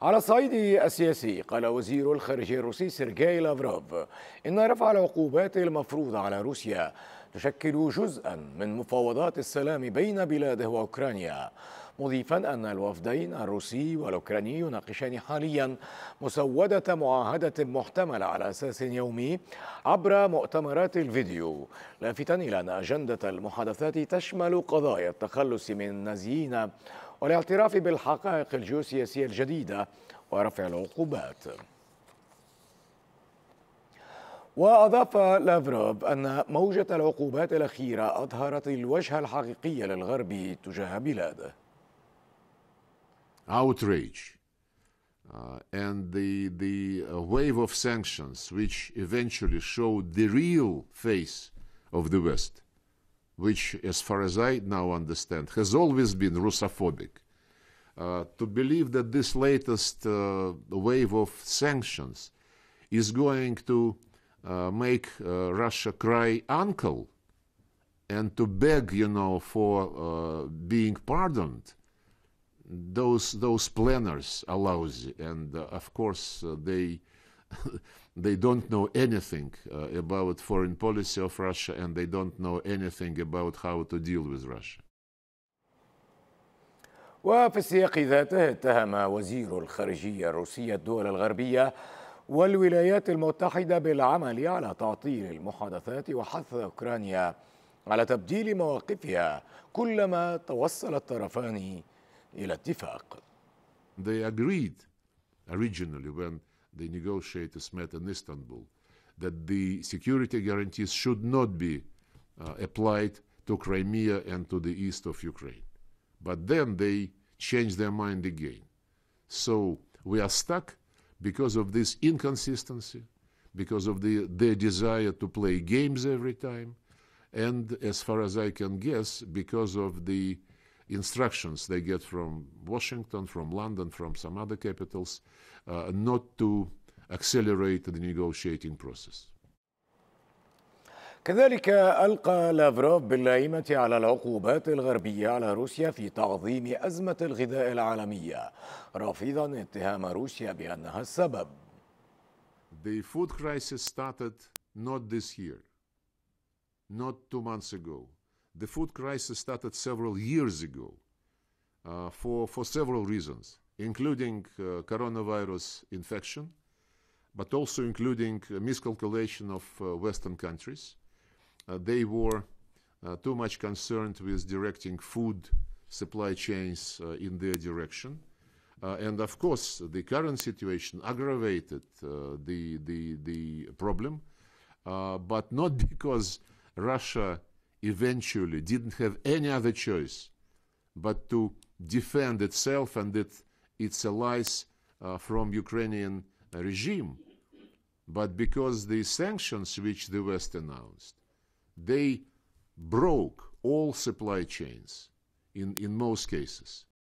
على الصعيد السياسي، قال وزير الخارجية الروسي سيرجي لافروف إن رفع العقوبات المفروضة على روسيا تشكل جزءا من مفاوضات السلام بين بلاده وأوكرانيا، مضيفا أن الوفدين الروسي والأوكراني يناقشان حاليا مسودة معاهدة محتملة على أساس يومي عبر مؤتمرات الفيديو، لافتا إلى أن أجندة المحادثات تشمل قضايا التخلص من النازيين والاعتراف بالحقائق الجيوسياسية الجديدة ورفع العقوبات. وأضاف لافروف أن موجة العقوبات الأخيرة أظهرت الوجه الحقيقي للغرب تجاه بلاده. Outrage and the wave of sanctions which eventually showed the real face of the West, which, as far as I now understand, has always been Russophobic. To believe that this latest wave of sanctions is going to make Russia cry uncle and to beg, for being pardoned, those planners are lousy, and of course they don't know anything about foreign policy of Russia, and they don't know anything about how to deal with Russia. وفي السياق ذاته اتهم وزير الخارجية الروسية الدول الغربية والولايات المتحدة بالعمل على تعطيل المحادثات وحث أوكرانيا على تبديل مواقفها كلما توصل الطرفان إلى اتفاق. They agreed originally when the negotiators met in Istanbul that the security guarantees should not be applied to Crimea and to the east of Ukraine. But then they changed their mind again. So we are stuck because of this inconsistency, because of their desire to play games every time, and as far as I can guess, because of the instructions they get from Washington, from London, from some other capitals, not to accelerate the negotiating process. كذلك ألقى لافروف باللائمة على العقوبات الغربية على روسيا في تعظيم أزمة الغذاء العالمية، رافضا اتهام روسيا بأنها السبب. The food crisis started not this year, not 2 months ago. The food crisis started several years ago for several reasons, including coronavirus infection, but also including miscalculation of Western countries. They were too much concerned with directing food supply chains in their direction. And of course, the current situation aggravated the problem, but not because Russia eventually didn't have any other choice but to defend itself and its allies from Ukrainian regime, but because the sanctions which the West announced, they broke all supply chains in most cases.